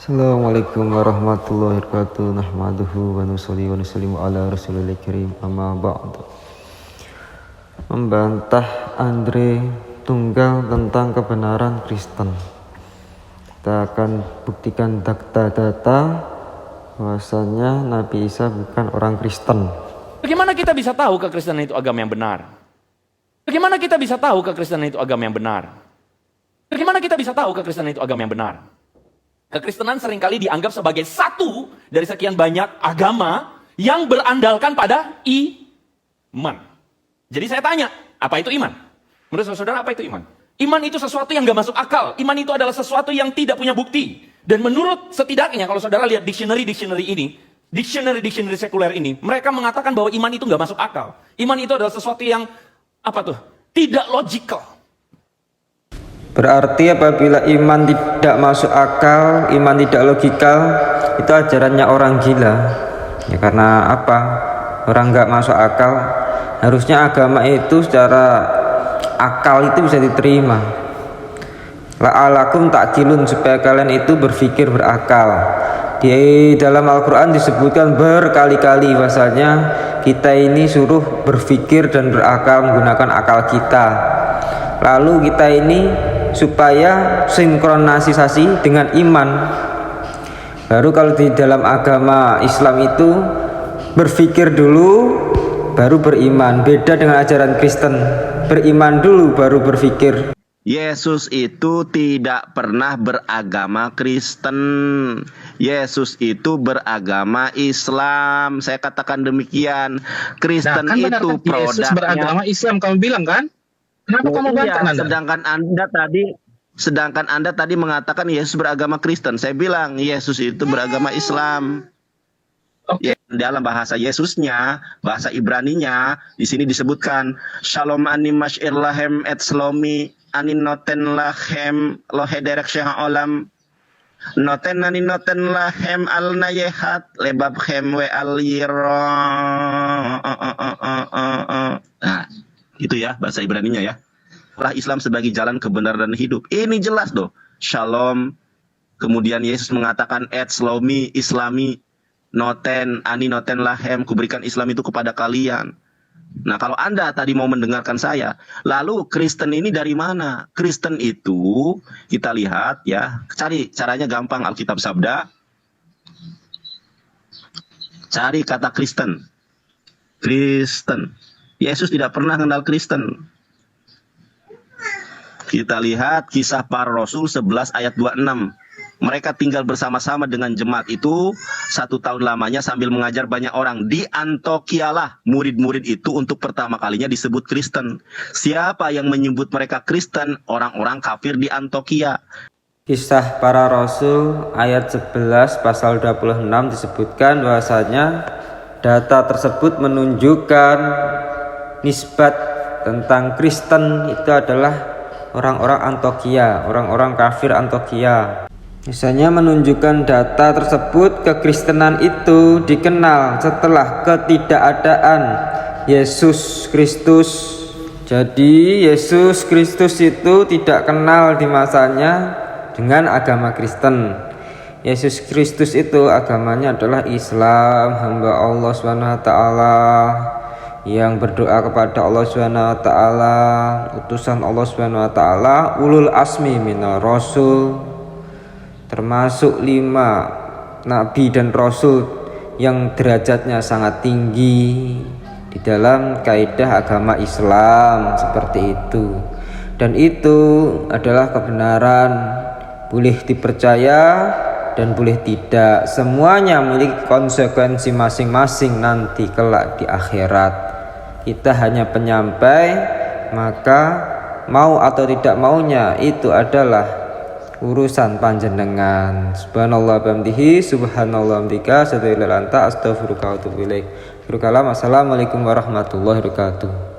Assalamualaikum warahmatullahi wabarakatuh. Nahmaduhu wa nusalli wa nusallimu ala rasulil karim. Amma ba'du. Membantah Andre Tunggal tentang kebenaran Kristen. Kita akan buktikan data-data bahwasanya Nabi Isa bukan orang Kristen. Bagaimana kita bisa tahu kekristenan itu agama yang benar? Bagaimana kita bisa tahu kekristenan itu agama yang benar? Bagaimana kita bisa tahu kekristenan itu agama yang benar? Kekristenan seringkali dianggap sebagai satu dari sekian banyak agama yang berandalkan pada iman. Jadi saya tanya, apa itu iman? Menurut saudara, apa itu iman? Iman itu sesuatu yang gak masuk akal. Iman itu adalah sesuatu yang tidak punya bukti. Dan menurut setidaknya, kalau saudara lihat dictionary ini, dictionary sekuler ini, mereka mengatakan bahwa iman itu gak masuk akal. Iman itu adalah sesuatu yang, tidak logical. Berarti apabila iman tidak masuk akal, iman tidak logikal, itu ajarannya orang gila. Ya karena apa? Orang nggak masuk akal. Harusnya agama itu secara akal itu bisa diterima. La'alakum ta'qilun, supaya kalian itu berpikir berakal. Di dalam Al-Quran disebutkan berkali-kali bahasanya kita ini suruh berpikir dan berakal menggunakan akal kita. Lalu kita ini supaya sinkronisasi dengan iman. Baru kalau di dalam agama Islam itu berpikir dulu baru beriman. Beda dengan ajaran Kristen, beriman dulu baru berpikir. Yesus itu tidak pernah beragama Kristen. Yesus itu beragama Islam. Saya katakan demikian. Kristen kan itu produknya. Yesus beragama Islam, kamu bilang kan? Kenapa kamu bantah Anda? Sedangkan Anda tadi mengatakan Yesus beragama Kristen. Saya bilang Yesus itu beragama Islam. Oke. Dalam bahasa Yesusnya, bahasa Ibraninya, di sini disebutkan Shalom ani mashir lahem et slomi ani noten lahem lohederek syah olam noten lahem al nayehat lebab hem we al yiro. Nah, itu ya bahasa Ibraninya ya. Allah Islam sebagai jalan kebenaran dan hidup. Ini jelas doh. Shalom. Kemudian Yesus mengatakan et slomi islami noten ani noten lahem, kuberikan Islam itu kepada kalian. Nah, kalau Anda tadi mau mendengarkan saya, lalu Kristen ini dari mana? Kristen itu kita lihat ya, cari caranya gampang, Alkitab Sabda. Cari kata Kristen. Kristen. Yesus tidak pernah kenal Kristen. Kita lihat kisah para rasul 11 ayat 26. Mereka tinggal bersama-sama dengan jemaat itu 1 tahun lamanya sambil mengajar banyak orang. Di Antiokhia lah murid-murid itu untuk pertama kalinya disebut Kristen. Siapa yang menyebut mereka Kristen? Orang-orang kafir di Antiokhia. Kisah para Rasul ayat 11 pasal 26 disebutkan bahwasanya data tersebut menunjukkan nisbat tentang Kristen itu adalah orang-orang Antiokhia, orang-orang kafir Antiokhia. Misalnya menunjukkan data tersebut kekristenan itu dikenal setelah ketidakadaan Yesus Kristus. Jadi Yesus Kristus itu tidak kenal di masanya dengan agama Kristen. Yesus Kristus itu agamanya adalah Islam, hamba Allah SWT yang berdoa kepada Allah SWT, utusan Allah SWT, ulul asmi minar rasul, termasuk 5 nabi dan rasul yang derajatnya sangat tinggi di dalam kaidah agama Islam seperti itu. Dan itu adalah kebenaran, boleh dipercaya dan boleh tidak. Semuanya memiliki konsekuensi masing-masing nanti kelak di akhirat. Kita hanya penyampai, maka mau atau tidak maunya itu adalah urusan panjenengan. Subhanallah bihamdihi, subhanallah bihamdika, asyhadu an la ilaha illa anta, astaghfiruka wa atubu ilaik. Assalamualaikum warahmatullahi wabarakatuh.